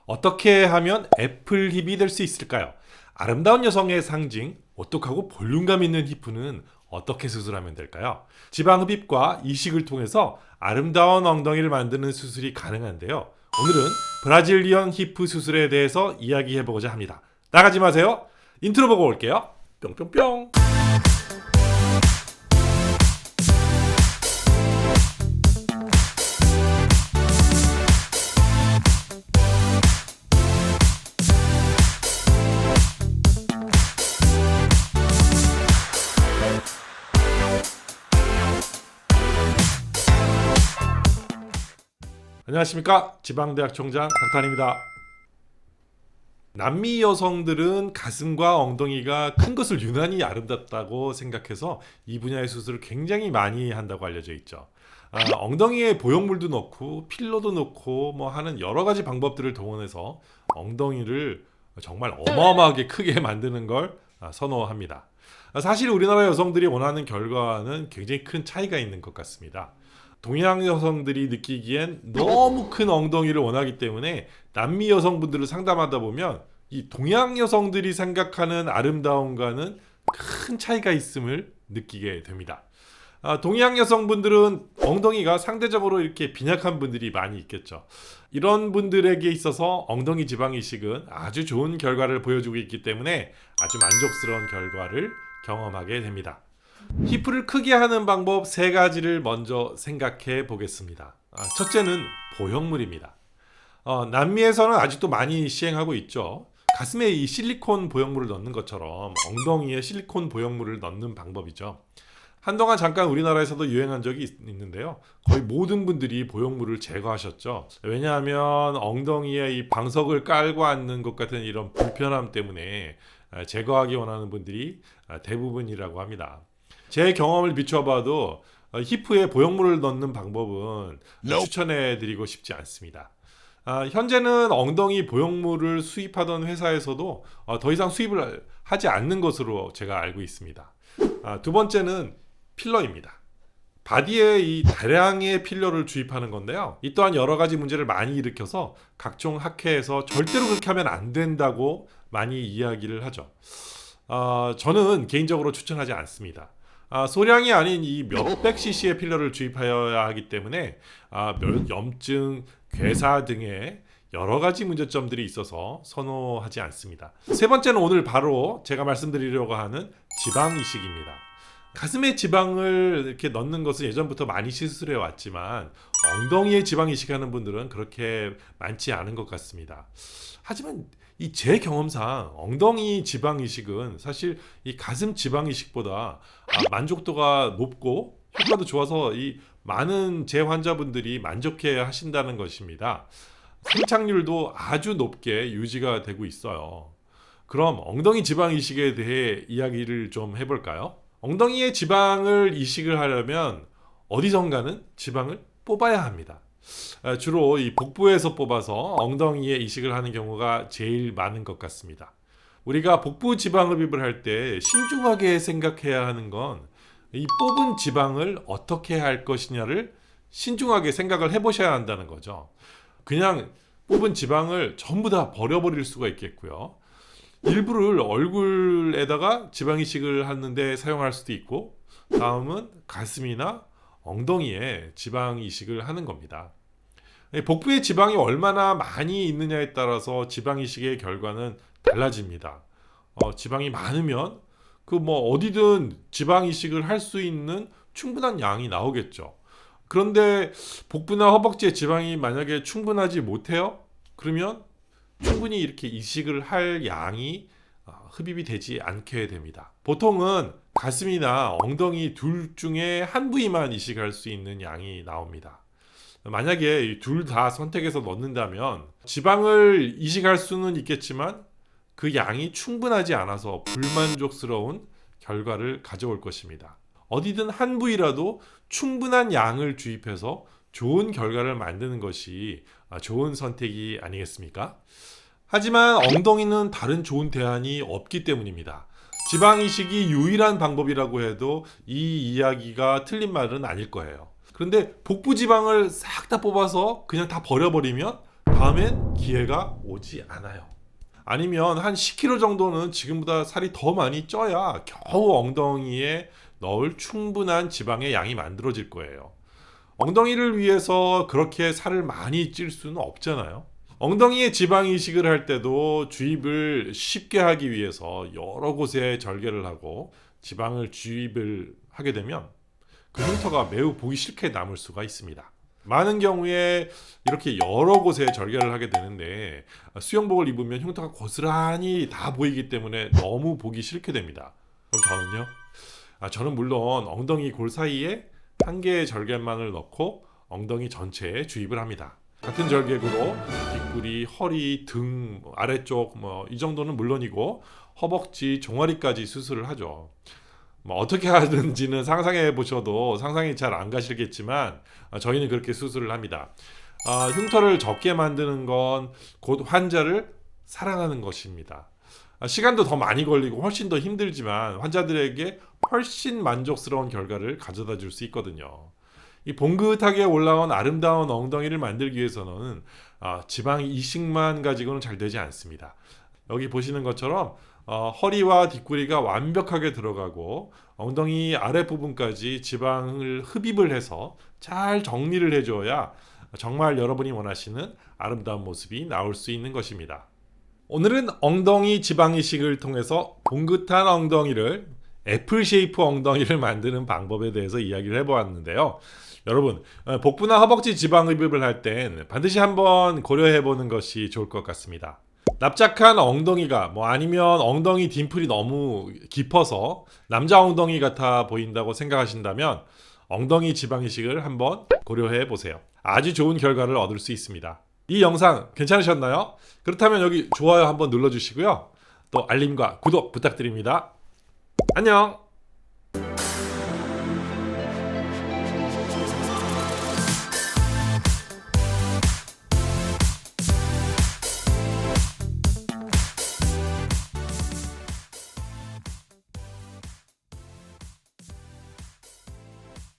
어떻게 하면 애플 힙이 될 수 있을까요? 아름다운 여성의 상징, 오똑하고 볼륨감 있는 히프는 어떻게 수술하면 될까요? 지방 흡입과 이식을 통해서 아름다운 엉덩이를 만드는 수술이 가능한데요. 오늘은 브라질리언 히프 수술에 대해서 이야기해보고자 합니다. 나가지 마세요. 인트로 보고 올게요. 뿅뿅뿅. 안녕하십니까, 지방대학 총장 닥터입니다. 남미 여성들은 가슴과 엉덩이가 큰 것을 유난히 아름답다고 생각해서 이 분야의 수술을 굉장히 많이 한다고 알려져 있죠. 엉덩이에 보형물도 넣고 필러도 넣고 뭐 하는 여러 가지 방법들을 동원해서 엉덩이를 정말 어마어마하게 크게 만드는 걸 선호합니다. 사실 우리나라 여성들이 원하는 결과는 굉장히 큰 차이가 있는 것 같습니다. 동양 여성들이 느끼기엔 너무 큰 엉덩이를 원하기 때문에 남미 여성분들을 상담하다 보면 이 동양 여성들이 생각하는 아름다움과는 큰 차이가 있음을 느끼게 됩니다. 동양 여성분들은 엉덩이가 상대적으로 이렇게 빈약한 분들이 많이 있겠죠. 이런 분들에게 있어서 엉덩이 지방 이식은 아주 좋은 결과를 보여주고 있기 때문에 아주 만족스러운 결과를 경험하게 됩니다. 히프를 크게 하는 방법 3가지를 먼저 생각해 보겠습니다. 첫째는 보형물입니다. 남미에서는 아직도 많이 시행하고 있죠. 가슴에 이 실리콘 보형물을 넣는 것처럼 엉덩이에 실리콘 보형물을 넣는 방법이죠. 한동안 잠깐 우리나라에서도 유행한 적이 있는데요. 거의 모든 분들이 보형물을 제거하셨죠. 왜냐하면 엉덩이에 이 방석을 깔고 앉는 것 같은 이런 불편함 때문에 제거하기 원하는 분들이 대부분이라고 합니다. 제 경험을 비춰봐도 히프에 보형물을 넣는 방법은 추천해드리고 싶지 않습니다. 현재는 엉덩이 보형물을 수입하던 회사에서도 더 이상 수입을 하지 않는 것으로 제가 알고 있습니다. 두 번째는 필러입니다. 바디에 이 다량의 필러를 주입하는 건데요. 이 또한 여러 가지 문제를 많이 일으켜서 각종 학회에서 절대로 그렇게 하면 안 된다고 많이 이야기를 하죠. 저는 개인적으로 추천하지 않습니다. 소량이 아닌 이 몇백 cc의 필러를 주입하여야 하기 때문에 염증, 괴사 등의 여러 가지 문제점들이 있어서 선호하지 않습니다. 세 번째는 오늘 바로 제가 말씀드리려고 하는 지방 이식입니다. 가슴에 지방을 이렇게 넣는 것은 예전부터 많이 시술해 왔지만 엉덩이에 지방 이식하는 분들은 그렇게 많지 않은 것 같습니다. 하지만 이 제 경험상 엉덩이 지방 이식은 사실 이 가슴 지방 이식보다 만족도가 높고 효과도 좋아서 이 많은 제 환자분들이 만족해 하신다는 것입니다. 생착률도 아주 높게 유지가 되고 있어요. 그럼 엉덩이 지방 이식에 대해 이야기를 좀 해볼까요? 엉덩이에 지방을 이식을 하려면 어디선가는 지방을 뽑아야 합니다. 주로 이 복부에서 뽑아서 엉덩이에 이식을 하는 경우가 제일 많은 것 같습니다. 우리가 복부 지방 흡입을 할 때 신중하게 생각해야 하는 건 이 뽑은 지방을 어떻게 할 것이냐를 신중하게 생각을 해보셔야 한다는 거죠. 그냥 뽑은 지방을 전부 다 버려버릴 수가 있겠고요. 일부를 얼굴에다가 지방 이식을 하는데 사용할 수도 있고, 다음은 가슴이나 엉덩이에 지방 이식을 하는 겁니다. 복부에 지방이 얼마나 많이 있느냐에 따라서 지방 이식의 결과는 달라집니다. 지방이 많으면 그 뭐 어디든 지방 이식을 할 수 있는 충분한 양이 나오겠죠. 그런데 복부나 허벅지에 지방이 만약에 충분하지 못해요? 그러면 충분히 이렇게 이식을 할 양이 흡입이 되지 않게 됩니다. 보통은 가슴이나 엉덩이 둘 중에 한 부위만 이식할 수 있는 양이 나옵니다. 만약에 둘 다 선택해서 넣는다면 지방을 이식할 수는 있겠지만 그 양이 충분하지 않아서 불만족스러운 결과를 가져올 것입니다. 어디든 한 부위라도 충분한 양을 주입해서 좋은 결과를 만드는 것이 좋은 선택이 아니겠습니까? 하지만 엉덩이는 다른 좋은 대안이 없기 때문입니다. 지방 이식이 유일한 방법이라고 해도 이 이야기가 틀린 말은 아닐 거예요. 그런데 복부 지방을 싹 다 뽑아서 그냥 다 버려버리면 다음엔 기회가 오지 않아요. 아니면 한 10kg 정도는 지금보다 살이 더 많이 쪄야 겨우 엉덩이에 넣을 충분한 지방의 양이 만들어질 거예요. 엉덩이를 위해서 그렇게 살을 많이 찔 수는 없잖아요. 엉덩이에 지방 이식을 할 때도 주입을 쉽게 하기 위해서 여러 곳에 절개를 하고 지방을 주입을 하게 되면 그 흉터가 매우 보기 싫게 남을 수가 있습니다. 많은 경우에 이렇게 여러 곳에 절개를 하게 되는데 수영복을 입으면 흉터가 고스란히 다 보이기 때문에 너무 보기 싫게 됩니다. 그럼 저는요? 저는 물론 엉덩이 골 사이에 한 개의 절개만을 넣고 엉덩이 전체에 주입을 합니다. 같은 절개구로 뒷구리, 허리, 등, 아래쪽 이 정도는 물론이고 허벅지, 종아리까지 수술을 하죠. 어떻게 하는지는 상상해 보셔도 상상이 잘 안 가시겠지만 저희는 그렇게 수술을 합니다. 흉터를 적게 만드는 건 곧 환자를 사랑하는 것입니다. 시간도 더 많이 걸리고 훨씬 더 힘들지만 환자들에게 훨씬 만족스러운 결과를 가져다 줄 수 있거든요. 이 봉긋하게 올라온 아름다운 엉덩이를 만들기 위해서는 지방 이식만 가지고는 잘 되지 않습니다. 여기 보시는 것처럼 허리와 뒷구리가 완벽하게 들어가고 엉덩이 아랫부분까지 지방을 흡입을 해서 잘 정리를 해줘야 정말 여러분이 원하시는 아름다운 모습이 나올 수 있는 것입니다. 오늘은 엉덩이 지방 이식을 통해서 봉긋한 엉덩이를 애플 쉐이프 엉덩이를 만드는 방법에 대해서 이야기를 해보았는데요. 여러분, 복부나 허벅지 지방 흡입을 할 땐 반드시 한번 고려해 보는 것이 좋을 것 같습니다. 납작한 엉덩이가 아니면 엉덩이 딤플이 너무 깊어서 남자 엉덩이 같아 보인다고 생각하신다면 엉덩이 지방 이식을 한번 고려해 보세요. 아주 좋은 결과를 얻을 수 있습니다. 이 영상 괜찮으셨나요? 그렇다면 여기 좋아요 한번 눌러주시고요. 또 알림과 구독 부탁드립니다. 안녕!